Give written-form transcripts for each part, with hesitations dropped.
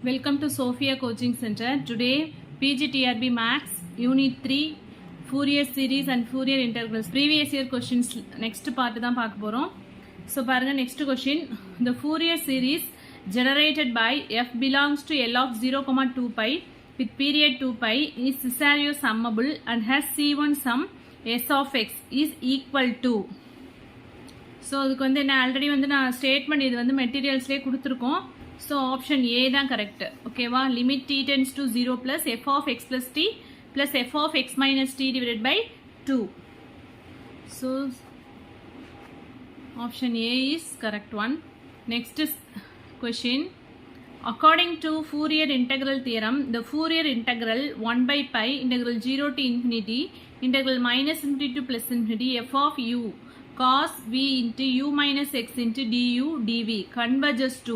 Welcome to Sophia Coaching Center. Today, PGTRB Max, Unit 3, Fourier Series and Fourier Integrals. Previous year questions, next part தான் பார்க்க போறோம். So, பாருங்க next question. The Fourier series generated by f belongs to L of 0, 2 pi with period 2 pi is Cesario summable and has C1 sum S of x is equal to. So அதுக்கு வந்து என்ன already வந்து நான் statement இது வந்து மெட்டீரியல்ஸ்லேயே கொடுத்துருக்கோம். So option A தான் correct. ஓகேவா? Limit T tends to 0 plus F of X plus T plus F of X minus T divided by 2. So option A is correct one. Next question. According to Fourier integral theorem, the Fourier integral 1 by pi integral 0 to infinity integral minus infinity to plus infinity f of u cos v into u minus x into du dv converges to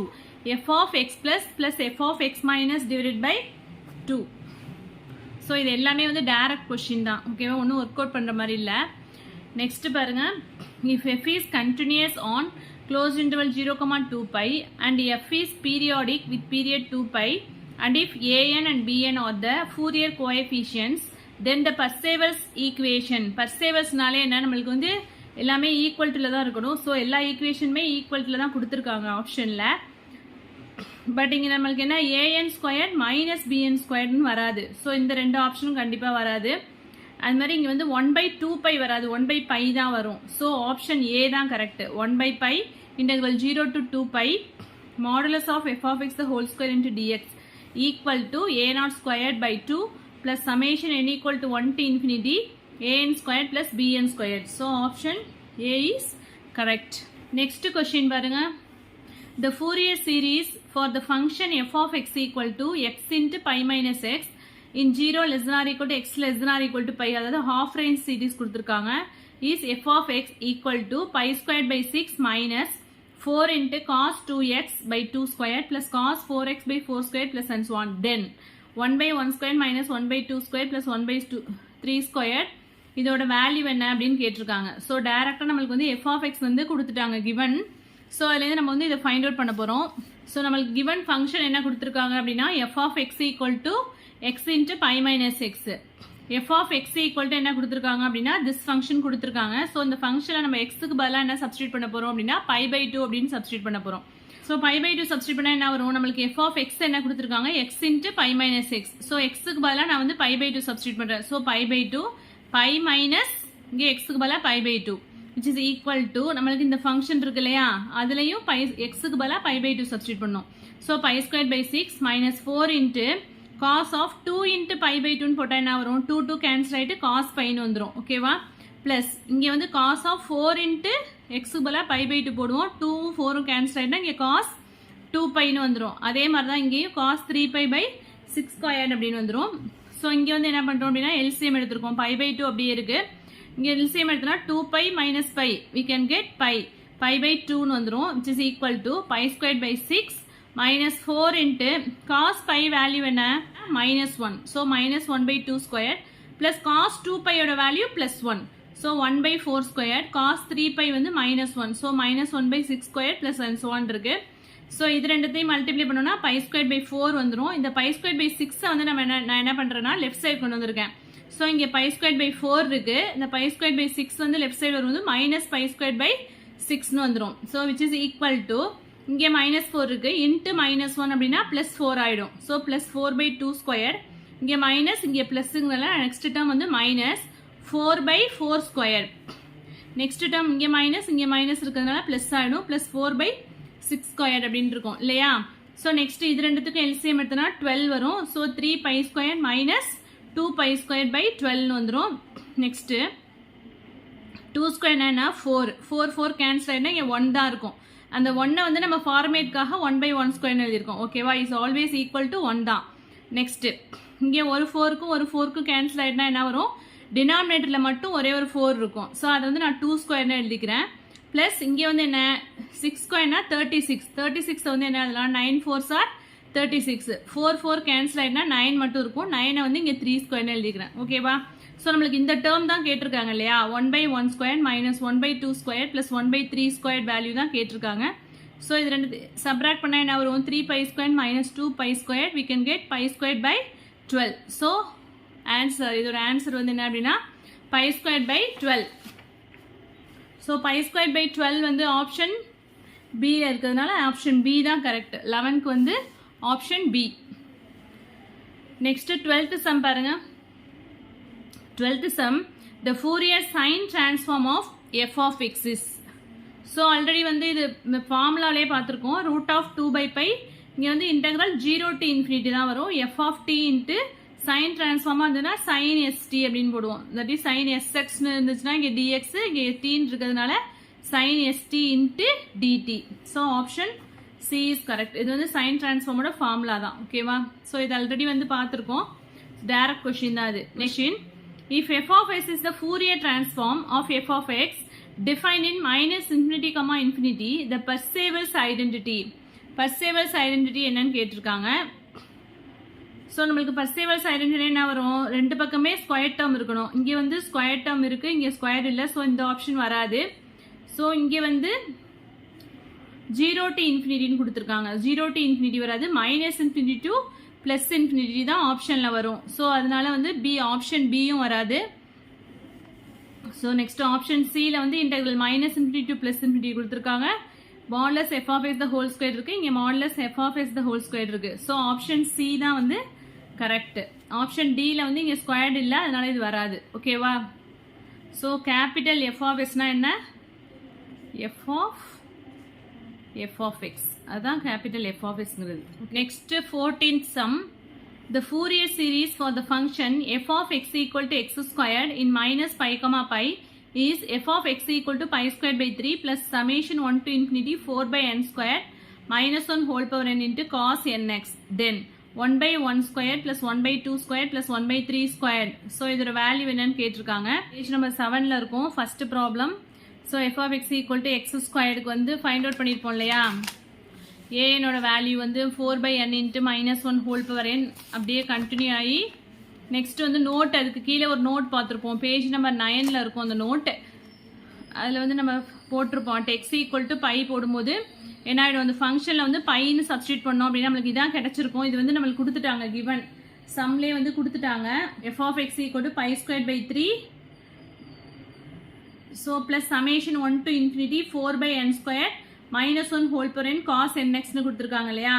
f of x plus f of x minus divided by 2. So இது எல்லாமே வந்து direct question தான். ஓகேவா? ஒன்றும் work out பண்ணுற மாதிரி இல்லை. Next பாருங்க. If f is continuous on closed interval 0, 2 pi and f is periodic with period 2 pi and if an and bn are the Fourier coefficients then the Parseval's equation. Parsevalsனாலே என்ன, நம்மளுக்கு வந்து எல்லாமே equal டுல தான் இருக்கணும். ஸோ எல்லா ஈக்குவேஷனுமே equal டுல தான் கொடுத்துருக்காங்க ஆப்ஷனில். பட் இங்கே நம்மளுக்கு என்ன ஏஎன் ஸ்கொயர் மைனஸ் பிஎன் ஸ்கொயர்னு வராது. ஸோ இந்த ரெண்டு ஆப்ஷனும் கண்டிப்பாக வராது. அது மாதிரி இங்கே வந்து 1/2 பை வராது, 1/π தான் வரும். ஸோ ஆப்ஷன் ஏ தான் correct. 1/π integral 0 to 2 pi modulus of f of x the whole square into dx equal to a0 square by 2 plus summation n equal to 1 to infinity an squared plus bn squared. So option A is correct. Next question பாருங்க. The Fourier series for the function f of x equal to x into pi minus x in 0 less than or equal to x less than or equal to pi, அதாவது half range series கொடுத்திருக்காங்க, is f of x equal to pi squared by 6 minus 4 into cos 2x by 2 squared plus cos 4x by 4 squared plus and so on. Then 1 by 1 squared minus 1 by 2 squared plus 1 by 3 squared இதோட value என்ன அப்படின்னு கேட்டிருக்காங்க. So டைரக்டாக நம்மளுக்கு வந்து F of X வந்து கொடுத்துட்டாங்க given. So அதுலேருந்து நம்ம வந்து இதை ஃபைண்ட் அவுட் பண்ண போகிறோம். ஸோ நம்மளுக்கு கிவன் ஃபங்க்ஷன் என்ன கொடுத்துருக்காங்க அப்படின்னா F of X equal to X into pi minus X. F of X equal to என்ன கொடுத்துருக்காங்க அப்படின்னா திஸ் ஃபங்க்ஷன் கொடுத்துருக்காங்க. ஸோ இந்த ஃபங்க்ஷனில் நம்ம எக்ஸுக்கு பதிலாக என்ன சப்ஸ்டியூட் பண்ண போகிறோம் அப்படின்னா π/2 அப்படின்னு சப்ஸ்டியூட் பண்ண போகிறோம். ஸோ π/2 சப்ஸ்டியூட் பண்ணால் என்ன வரும், நம்மளுக்கு எஃப் ஆஃப் எக்ஸ் என்ன கொடுத்துருக்காங்க X into pi minus X. So எக்ஸுக்கு பதிலாக நான் வந்து π/2 சப்ஸ்டியூட் பண்ணுறேன். ஸோ π/2 பை மைனஸ் இங்கே எக்ஸுக்கு பதிலாக π/2 which is equal to நம்மளுக்கு இந்த ஃபங்க்ஷன் இருக்கு இல்லையா, அதுலேயும் எக்ஸுக்கு பதிலாக π/2 சப்ஸ்டியூட் பண்ணோம். So pi square by 6 minus 4 into cos of 2 into π/2ன்னு போட்டால் என்ன வரும், 2 கேன்சல் ஆகிட்டு காஸ் பைன்னு வந்துடும். ஓகேவா? ப்ளஸ் இங்கே வந்து காஸ் ஆஃப் 4 இன்ட்டு எக்ஸுக்கு பதிலாக π/2 போடுவோம். 2 4 கேன்சல் ஆகிட்டா இங்கே காஸ் 2πன்னு வந்துடும். அதே மாதிரி தான் இங்கேயும் காஸ் 3π by 6 ஸ்கொயர் அப்படின்னு வந்துடும். ஸோ இங்கே வந்து என்ன பண்ணுறோம் அப்படின்னா எல்சிஎம் எடுத்துருக்கோம். π/2 அப்படியே இருக்கு. இங்கே எல்சிஎம் எடுத்தோம்னா 2π minus pi we can get π/2ன்னு வந்துடும் which is equal to pi squared by 6 minus 4 into cos pi value என்ன -1. ஸோ -1/2 ஸ்கொயர் பிளஸ் காஸ் 2π ஓட வேல்யூ +1. ஸோ 1/4 ஸ்கொயர் காஸ் 3π வந்து -1. So -1/6 square plus and so on இருக்கு. So இது ரெண்டுத்தையும் multiply பண்ணோம்னா by square by 4 வந்துடும். இந்த pi square by 6 வந்து நான் என்ன பண்ணுறேன்னா லெஃப்ட் சைடு கொண்டு வந்திருக்கேன். ஸோ இங்கே பை ஸ்கொயர் பை 4 இருக்கு. இந்த பை ஸ்கொயர் பை 6 வந்து லெஃப்ட் சைடு வரும்போது மைனஸ் பை ஸ்கொயர் பை 6ன்னு வந்துடும். So which is equal to இங்கே -4 இருக்கு இன்ட்டு -1 அப்படின்னா +4 ஆயிடும். ஸோ +4/2 ஸ்கொயர் இங்கே மைனஸ் இங்கே ப்ளஸ்ங்கிறதுனால நெக்ஸ்ட் டேர்ம் வந்து -4/4 ஸ்கொயர். நெக்ஸ்ட் டேர்ம் இங்கே மைனஸ் இருக்கிறதுனால ப்ளஸ் ஆயிடும். +4/6 ஸ்கொயர் அப்படின்னு இருக்கும் இல்லையா? ஸோ நெக்ஸ்ட் இது ரெண்டுத்துக்கும் எல்சிஎம் எடுத்தோம்னா 12 வரும். So 3π square minus 2π square by 12 வந்துடும். நெக்ஸ்ட் 2 ஸ்கொயர் என்ன 4 கேன்சல் ஆகினா இங்கே 1 தான் இருக்கும். அந்த 1 வந்து நம்ம ஃபார்மேட்காக 1/1 ஸ்கொயர்னு எழுதியிருக்கோம். ஓகேவா? இஸ் ஆல்வேஸ் ஈக்குவல் டு 1 தான். நெக்ஸ்ட் இங்கே ஒரு 4க்கும் கேன்சல் ஆகிட்டுனா என்ன வரும், டினாமினேட்டரில் மட்டும் ஒரே ஒரு 4 இருக்கும். ஸோ அதை வந்து நான் 2 ஸ்கொயர்னு எழுதிக்கிறேன். ப்ளஸ் இங்கே வந்து என்ன 6 ஸ்கொயர்னா 36 வந்து என்ன எழுதலாம் 9 4s are 36. 4 கேன்சல் ஆகிட்டுனா 9 மட்டும் இருக்கும். 9 வந்து இங்கே 3 ஸ்கொயர்னு எழுதிக்கிறேன். ஓகேவா? ஸோ நம்மளுக்கு இந்த டேர்ம் தான் கேட்டிருக்காங்க இல்லையா, 1/1 square minus 1/2 square plus 1/3 square value தான் கேட்டிருக்காங்க. ஸோ இது ரெண்டு சப்ராக்ட் பண்ணால் என்ன வரும் 3 pi squared minus 2 pi squared we can get pi squared by 12. So answer இதோட ஆன்சர் வந்து என்ன அப்படின்னா pi squared by 12. So pi squared by 12 வந்து ஆப்ஷன் பியில் இருக்கிறதுனால ஆப்ஷன் பி தான் கரெக்ட். 11க்கு வந்து option B. Next 12th sum பாருங்க. 12th sum the Fourier sine transform of f of x is. So already வந்து இது ஃபார்முலாலே பார்த்துருக்கோம். ரூட் ஆஃப் 2/π இங்கே வந்து இன்டெக்ரல் 0 to infinity தான் வரும். f of t into sine டிரான்ஸ்ஃபார்மாக இருந்ததுன்னா சைன் எஸ்டி அப்படின்னு போடுவோம். தட் இஸ் சைன் எஸ்எக்ஸ்னு இருந்துச்சுன்னா இங்கே டிஎக்ஸ் இங்கே டீன்னு இருக்கிறதுனால sine ST into DT. So option C is correct. இது வந்து சைன் டிரான்ஸ்ஃபார்மோட ஃபார்முலா தான். ஓகேவா? ஸோ இது ஆல்ரெடி வந்து பார்த்துருக்கோம். டைரக்ட் கொஷின் தான் அது. Next if f of s is the Fourier transform of f of x defined in minus infinity comma infinity the Parseval's identity. Parseval's identity என்னன்னு கேட்டிருக்காங்க. ஸோ நம்மளுக்கு Parseval's identity என்ன வரும்? ரெண்டு பக்கமே ஸ்கொயர் டேர்ம் இருக்கணும். இங்கே வந்து ஸ்கொயர் டேர்ம் இருக்கு, இங்கே ஸ்கொயர் இல்லை. ஸோ இந்த ஆப்ஷன் வராது. ஸோ இங்கே வந்து 0 to infinity கொடுத்துருக்காங்க. 0 to infinity வராது. Minus infinity to plus infinity தான் ஆப்ஷனில் வரும். ஸோ அதனால வந்து பி ஆப்ஷன் பியும் வராது. ஸோ நெக்ஸ்ட் ஆப்ஷன் சியில் வந்து integral minus infinity to plus infinity கொடுத்துருக்காங்க. Modulus f of s the whole square இருக்கு, இங்கே modulus f of s the whole square இருக்கு. ஸோ ஆப்ஷன் சி தான் வந்து கரெக்ட். ஆப்ஷன் டியில் வந்து இங்கே ஸ்கொயர்டு இல்லை, அதனால இது வராது. ஓகேவா? ஸோ கேபிட்டல் எஃப் ஆஃப் எஸ்னா என்ன? எஃப் ஆஃப் எக்ஸ், அதுதான் கேபிட்டல் எஃப் ஆஃப் எக்ஸ்ங்கிறது. நெக்ஸ்ட் 14th சம் the Fourier series for the function f of x equal to x squared in minus pi comma pi is f of x equal to pi squared by 3 plus summation 1 to infinity 4 by n squared minus 1 whole power n into cos nx then 1 by 1 squared plus 1 by 2 squared plus 1 by 3 squared. So இதோட value என்னன்னு கேட்டிருக்காங்க. Page number 7ல் இருக்கும் first problem. So f of x equal to x squaredக்கு வந்து find out பண்ணியிருப்போம் இல்லையா? ஏனோட value வந்து 4 by n into minus 1 whole power n அப்படியே continue ஆகி நெக்ஸ்ட் வந்து நோட், அதுக்கு கீழே ஒரு நோட் பார்த்துருப்போம். பேஜ் நம்பர் 9ல் இருக்கும் அந்த நோட். அதில் வந்து நம்ம போட்டிருப்போம் x ஈக்குவல் டு பை போடும்போது என்ன ஆகிடும், அந்த ஃபங்க்ஷனில் வந்து பைன்னு சப்ஸ்டியூட் பண்ணோம் அப்படின்னா நம்மளுக்கு இதான் கிடச்சிருக்கும். இது வந்து நம்மளுக்கு கொடுத்துட்டாங்க, கிவன் சம்லேயே வந்து கொடுத்துட்டாங்க. f of x equal to pi square by 3 so plus summation 1 to infinity 4 by n squared minus 1 whole power n cos nxன்னு கொடுத்துருக்காங்க இல்லையா?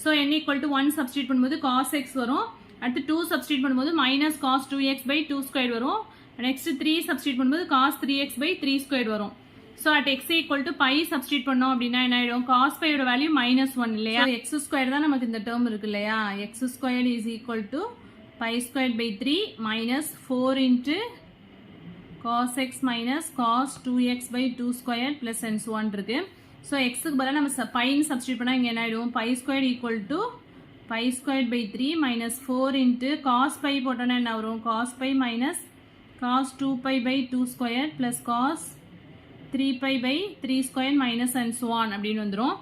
So n equal to 1 substitute பண்ணும்போது cos x வரும். அடுத்து 2 சப்ஸ்டியூட் பண்ணும்போது minus cos 2x by 2 squared வரும். Next 3 substitute பண்ணும்போது cos 3x by 3 squared வரும். So at x equal to pi substitute பண்ணோம் அப்படின்னா என்ன ஆகிடும், cos பையோட வேல்யூ மைனஸ் 1 இல்லையா? x ஸ்கொயர் தான் நமக்கு இந்த டேர்ம் இருக்கு இல்லையா? x square is equal to pi square by 3 minus 4 into cos x minus cos 2x by 2 square plus and so on இருக்கு. ஸோ எக்ஸுக்கு பதிலாக நம்ம பைன்னு சப்ஸ்டியூட் பண்ணால் இங்கே என்ன ஆகிடும், pi square equal to pi square by 3 minus 4 into cos pi போட்டோன்னா என்ன வரும், cos pi minus cos 2 pi by 2 square plus cos 3 pi by 3 square minus and so on அப்படின்னு வந்துடும்.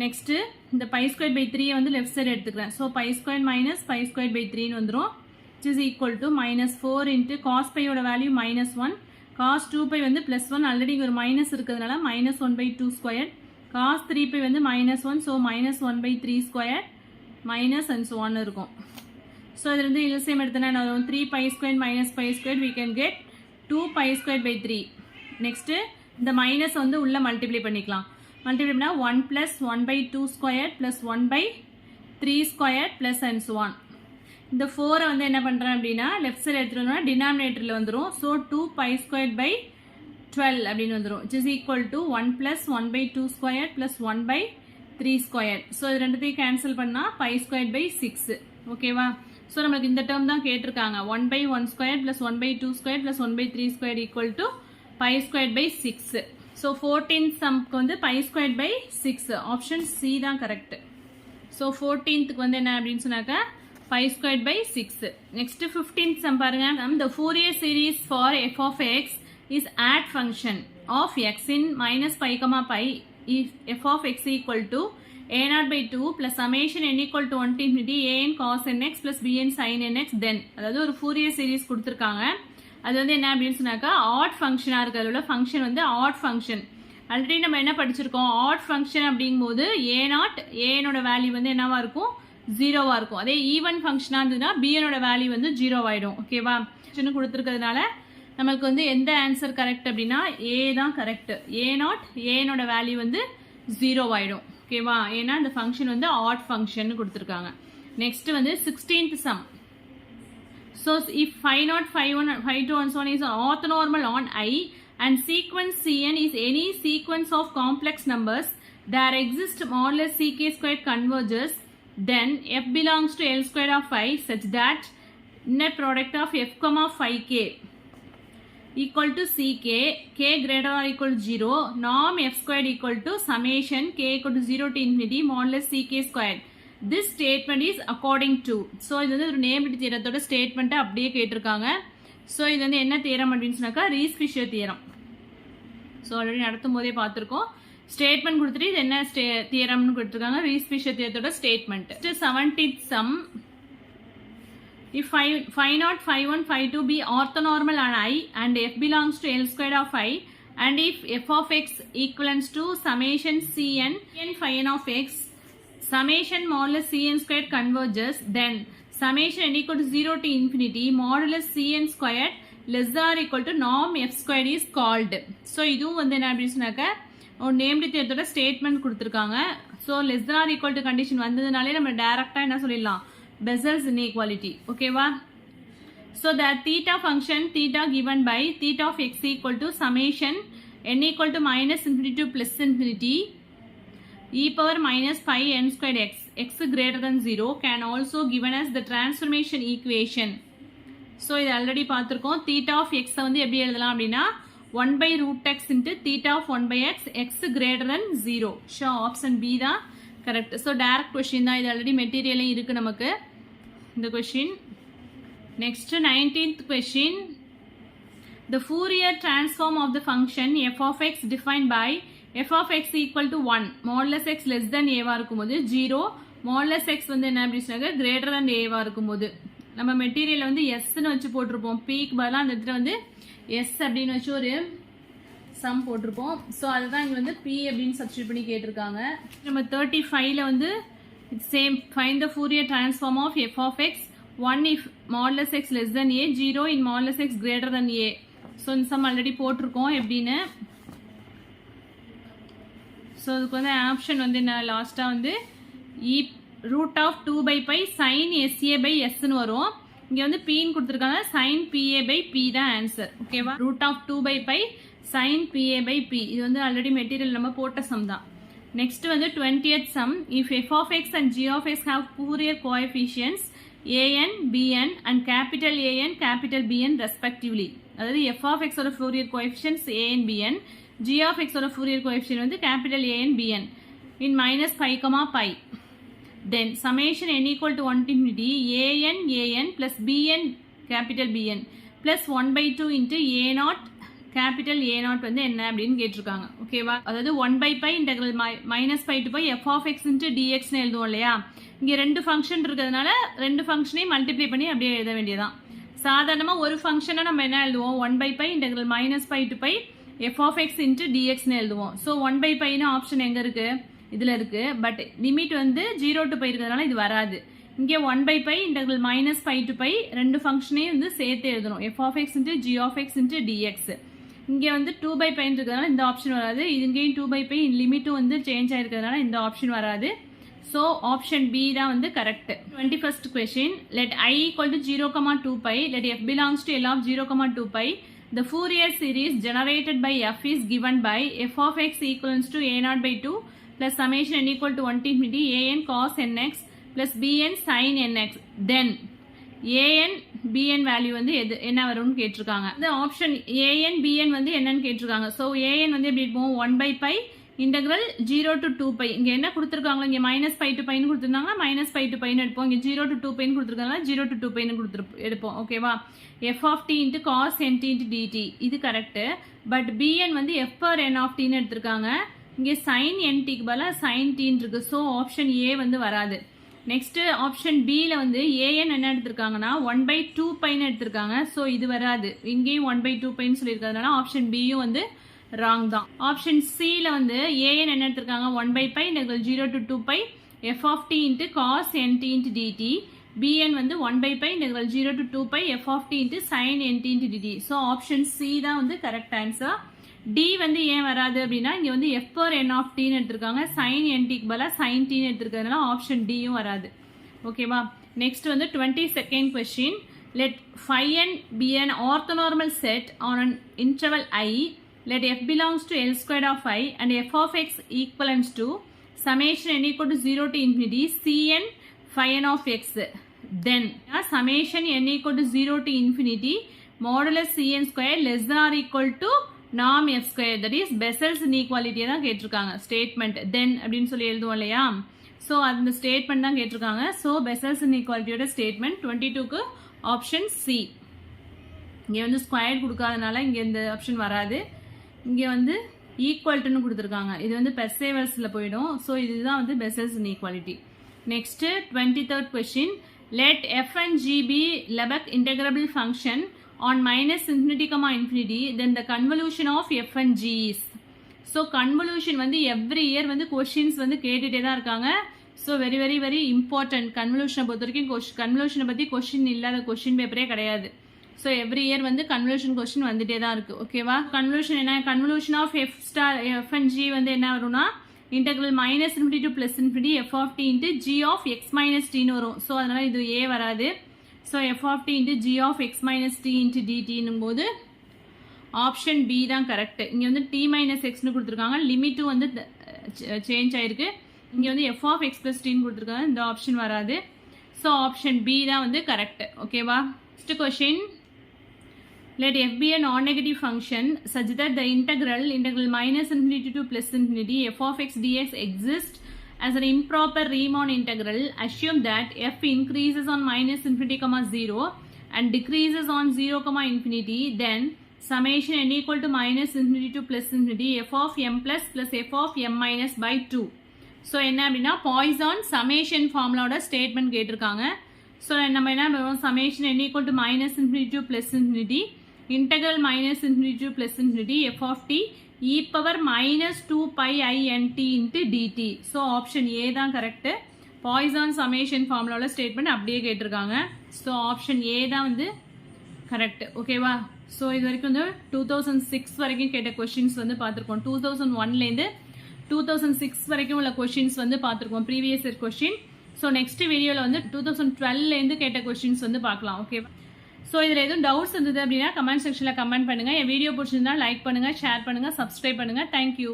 நெக்ஸ்ட்டு இந்த பை ஸ்கொயர் பை 3 வந்து left side எடுத்துக்கிறேன். So pi square minus pi square by 3ன்னு வந்துடும். which is equal to minus 4 into cos pi ஓட value minus 1, cos 2 pi வந்து plus 1, already ஒரு minus இருக்கிறதுனால minus 1 by 2 square, cos 3 pi வந்து minus 1, so minus 1 by 3 square, minus and so on இருக்கும். So இதிலிருந்து LCM எடுத்தனா 3 pi square minus pi square we can get 2 pi square by 3. Next இந்த minus வந்து உள்ள multiply பண்ணிக்கலாம். Multiply பண்ணா 1 plus 1 by 2 square plus 1 by 3 square plus and so on. இந்த 4 வந்து என்ன பண்றேன் அப்படின்னா லெஃப்ட் சைடு எடுத்துட்டோம்னா டினாமினேட்டர்ல வந்துரும். ஸோ 2 pi squared by 12 அப்படின்னு வந்துரும். which is equal to 1 plus 1 by 2 square plus 1 by 3 square. So இது ரெண்டுத்தையும் கேன்சல் பண்ணா pi squared by 6. ஓகேவா? ஸோ நமக்கு இந்த டேர்ம் தான் கேட்டிருக்காங்க. 1 by 1 square plus 1 by 2 square plus 1 by 3 square equal to pi squared by 6. So 14th சம்க்கு வந்து pi squared by 6. Option C தான் கரெக்ட். ஸோ 14th வந்து என்ன அப்படின்னு சொன்னாக்கா pi squared by 6. Next 15th sum பாருங்க. The Fourier series for f of x is add function of x in minus pi comma pi if f of x equal to a0 by 2 plus summation n equal to 1 to infinity an cos nx plus bn sin nx then. அதாவது ஒரு Fourier series கொடுத்துருக்காங்க. அது வந்து என்ன அப்படின்னு சொன்னாக்கா add ஃபங்க்ஷனாக இருக்கு. அதோட ஃபங்க்ஷன் வந்து ஆட் ஃபங்க்ஷன். ஆல்ரெடி நம்ம என்ன படிச்சிருக்கோம், ஆட் ஃபங்க்ஷன் அப்படிங்கும்போது ஏனோட வேல்யூ வந்து என்னவா இருக்கும், 0வா இருக்கும். அதே ஈவன் ஃபங்க்ஷனாக இருந்ததுன்னா பிஎனோட வேல்யூ வந்து 0 ஆகிடும். ஓகேவா, கொடுத்துருக்கிறதுனால நமக்கு வந்து எந்த ஆன்சர் கரெக்ட் அப்படின்னா ஏ தான் கரெக்ட். ஏனோட வேல்யூ வந்து 0 ஆகிடும். ஓகேவா, ஏன்னா இந்த ஃபங்க்ஷன் வந்து ஆட் ஃபங்க்ஷன் கொடுத்துருக்காங்க. நெக்ஸ்ட் வந்து 16th sum. So if phi naught, phi 1, phi 2 and so on is orthonormal on I and sequence Cn is any sequence of complex numbers, there exists modulus ck squared converges, then f belongs to L squared of phi such that net product of f comma phi k equal to ck, k greater or equal to 0, norm f squared equal to summation k equal to 0 to infinity modulus ck squared. This statement is according to. So இது வந்து ஒரு named தியரத்தோட ஸ்டேட்மெண்ட்டை அப்படியே கேட்டிருக்காங்க. So இது வந்து என்ன theorem அப்படின்னு சொன்னாக்கா Riesz Fischer theorem. So already நடத்தும் போதே பார்த்துருக்கோம். ஸ்டேட்மெண்ட் கொடுத்துட்டு இது என்ன தியரம்னு கொடுத்துருக்காங்க, ரீஸ் ஃபிஷர் தியரத்தோட statement. 17th sum. If phi naught, phi 1, phi 2 be orthonormal on I and f belongs to L squared of I, and if f of x equivalents to summation Cn n phi n of x, summation modulus Cn squared converges, then summation n equal to 0 to infinity modulus Cn squared less than or equal to norm f squared is called. So இதுவும் வந்து என்ன அப்படின்னு சொன்னாக்க ஒரு named தியரத்தோட statement கொடுத்துருக்காங்க. So less than or equal to condition வந்ததுனாலே நம்ம டேரெக்டாக என்ன சொல்லிடலாம், Bessel's inequality. ஓகேவா, so that theta function theta given by theta of x equal to summation n equal to minus infinity to plus infinity e power minus pi n squared x greater than 0 can also given as the transformation equation. So இது already பார்த்துருக்கோம். theta of x வந்து எப்படி எழுதலாம் அப்படின்னா 1 by root x into theta of 1 by x greater than 0. So option B தான் correct. So direct question தான், இது already மெட்டீரியலையும் இருக்குது நமக்கு இந்த question. Next 19th question. The Fourier transform of the function f of x defined by f of x equal to 1 modulus x less than a இருக்கும்போது 0 modulus x வந்து என்ன அப்படி சொன்னாங்க greater than a இருக்கும்போது நம்ம மெட்டீரியல் வந்து sன்னு வச்சு போட்டிருப்போம். pக்கு பதிலாக அந்த இடத்துல வந்து s அப்படின்னு வச்சு ஒரு சம் போட்டிருப்போம். ஸோ அதுதான் இங்கே வந்து p அப்படின்னு சப்ஸ்டியூட் பண்ணி கேட்டிருக்காங்க. நம்ம 35ல வந்து same find the Fourier transform of f of x 1 if modulus x less than a, 0 in modulus x greater than a. So இந்த சம் ஆல்ரெடி போட்டிருக்கோம் எப்படின்னு. ஸோ அதுக்கு வந்து ஆப்ஷன் வந்து என்ன லாஸ்ட்டாக வந்து root of 2 by pi sin SA by Sன்னு வரும். இங்கே வந்து பின்னு கொடுத்துருக்காங்க, sin PA by P தான் ஆன்சர். ஓகேவா, root of 2 by pi sin PA by P இது வந்து ஆல்ரெடி மெட்டீரியல் நம்ம போட்ட சம் தான். நெக்ஸ்ட் வந்து 20th sum. If f of x and g of x have Fourier coefficients an, bn and capital AN, capital BN respectively. அதாவது f of x ஓட Fourier coefficients an, bn, g of x ஓட Fourier coefficient வந்து capital AN, bn in minus pi comma pi. Then summation n equal to 1 to infinity an plus bn capital BN plus 1 by 2 into a0 capital a0 வந்து என்ன அப்படின்னு கேட்டிருக்காங்க. ஓகேவா, அதாவது 1 by pi integral minus pi to pi f of x into dxன்னு எழுதுவோம் இல்லையா. இங்கே ரெண்டு ஃபங்க்ஷன் இருக்கிறதுனால ரெண்டு ஃபங்க்ஷனையும் மல்டிப்ளை பண்ணி அப்படியே எழுத வேண்டியதான். சாதாரணமாக ஒரு ஃபங்க்ஷனை நம்ம என்ன எழுதுவோம், 1 by pi integral minus pi to pi f of x into dxன்னு எழுதுவோம். ஸோ 1 by piன்னு ஆப்ஷன் எங்கே இருக்குது, இதில் இருக்குது. பட் லிமிட் வந்து 0 to pi இருக்கிறதுனால இது வராது. இங்கே 1 by pi integral minus pi to pi ரெண்டு ஃபங்க்ஷனையும் வந்து சேர்த்து எழுதணும், f of x into g of x into dx. இங்கே வந்து 2 by pi இருக்கிறதுனால இந்த ஆப்ஷன் வராது. இங்கேயும் 2 by pi லிமிட்டும் வந்து சேஞ்ச் ஆகிருக்கிறதுனால இந்த ஆப்ஷன் வராது. ஸோ ஆப்ஷன் பி தான் வந்து correct. 21st question. Let I equal to 0, 2 pi. Let f belongs to L of 0, 2 pi. The Fourier series generated by f is given by f of x equals to a0 by 2 plus summation n equal to 1 to infinity an cos nx plus bn sin nx. Then an bn value வந்து என்ன வரும்னு கேட்டிருக்காங்க. இந்த option an bn வந்து என்னன்னு கேட்டிருக்காங்க. So an வந்து எப்படி இருப்போம், 1 by pi integral 0 to 2 pi. இங்கே என்ன கொடுத்துருக்காங்களோ, இங்கே minus pi to piன்னு கொடுத்துருந்தாங்க, minus pi to piன்னு எடுப்போம். இங்கே 0 to 2 piன்னு கொடுத்துருக்காங்க, 0 to 2 piன்னு எடுப்போம். ஓகேவா, f of t into cos nt into dt இது கரெக்டு. பட் bn வந்து f per n of tன்னு எடுத்திருக்காங்க. இங்கே sin ntக்கு பதிலாக sin tன்னு இருக்கு. ஸோ ஆப்ஷன் ஏ வந்து வராது. நெக்ஸ்ட் ஆப்ஷன் பியில் வந்து an என்ன எடுத்திருக்காங்கன்னா 1 by 2 piன்னு எடுத்திருக்காங்க. ஸோ இது வராது. இங்கேயும் 1 by 2 piன்னு சொல்லியிருக்கிறதுனால ஆப்ஷன் பியும் வந்து ராங் தான். ஆப்ஷன் சியில் வந்து ஏஎன் என்ன எடுத்திருக்காங்க 1/π integral 0 to 2π f of t into cos nt into dt. bn வந்து 1/π integral 0 to 2π f of t into sin nt into dt. So option C தான் வந்து கரெக்ட் ஆன்சர். டி வந்து ஏன் வராது அப்படின்னா இங்கே வந்து f per n of t எடுத்திருக்காங்க, sin ntக்கு பதிலாக sin t எடுத்திருக்கிறதுனால ஆப்ஷன் டியும் வராது. ஓகேவா? நெக்ஸ்ட் வந்து 22nd question. Let phi n be an orthonormal set on an interval I. Let f belongs to L squared of I and f of x equivalents to summation n equal to 0 to infinity Cn phi n of x. Then summation n equal to 0 to infinity modulus Cn square less than or equal to norm f square. That is Bessel's inequality தான் கேட்டிருக்காங்க. Statement தென் அப்படின்னு சொல்லி எழுதுவோம் இல்லையா? So அந்த statement தான் கேட்டிருக்காங்க. So Bessel's இன்இக்வாலிட்டியோட ஸ்டேட்மெண்ட் 22க்கு ஆப்ஷன் சி. இங்கே வந்து ஸ்கொயர் கொடுக்காதனால இங்கே இந்த ஆப்ஷன் வராது. இங்கே வந்து ஈக்குவல்ட்டுன்னு கொடுத்துருக்காங்க. இது வந்து பெர்சேவர்ஸில் போயிடும். ஸோ இதுதான் வந்து பெசல்ஸ் இன்இக்வாலிட்டி. Next 23rd question. Let f and g be Lebesgue integrable function on minus infinity comma infinity, then the convolution of f and g is. So convolution வந்து every year வந்து questions வந்து கேட்டுட்டே தான் இருக்காங்க. So very very very important. convolution பொறுத்த வரைக்கும் convolution பற்றி question இல்லாத question பேப்பரே கிடையாது. So every year வந்து convolution question வந்துட்டே தான் இருக்கு. ஓகேவா? convolution என்ன? convolution of f and g வந்து என்ன வரும்னா integral minus infinity to plus infinity f of t into g of x minus t ன்னு வரும். ஸோ அதனால இது a வராது. So f of t into g of x minus t into dt போது option B தான் correct. இங்கே வந்து t minus xன்னு கொடுத்துருக்காங்க, லிமிட்டும் வந்து சேஞ்ச் ஆயிருக்கு. இங்கே வந்து f of x plus t கொடுத்துருக்காங்க, இந்த ஆப்ஷன் வராது. ஸோ ஆப்ஷன் பி தான் வந்து கரெக்ட். ஓகேவா? Next question. Let f be a non-negative function such that the integral minus infinity to plus infinity f of x dx exists as an improper Riemann integral. Assume that f increases on minus infinity comma 0 and decreases on 0 comma infinity. Then summation n equal to minus infinity to plus infinity f of m plus f of m minus by 2. So என்ன அப்படின்னா Poisson summation ஃபார்முலாவோட statement கேட்டிருக்காங்க. So நம்ம என்ன பண்ணுவோம்? Summation n equal to minus infinity to plus infinity integral minus infinity to plus infinity f of t e power minus 2pi int into dt. So option A தான் correct. Poisson summation ஃபார்முலாவோட statement அப்படியே கேட்டிருக்காங்க. So option A தான் வந்து correct. ஓகேவா? So இது வரைக்கும் வந்து 2006 வரைக்கும் கேட்ட கொஷின்ஸ் வந்து பார்த்துருக்கோம். 2001லேருந்து 2006 வரைக்கும் உள்ள கொஷின்ஸ் வந்து பார்த்துருக்கோம், previous year question. So next வீடியோவில் வந்து 2012லேருந்து கேட்ட கொஷின்ஸ் வந்து பார்க்கலாம். ஓகேவா? ஸோ இதில் எதுவும் டவுட்ஸ் இருந்தது அப்படின்னா கமெண்ட் செக்ஷனில் கமெண்ட் பண்ணுங்கள். என் வீடியோ பிடிச்சிருந்தா லைக் பண்ணுங்கள், ஷேர் பண்ணுங்கள், சப்ஸ்கிரைப் பண்ணுங்கள். தேங்க்யூ.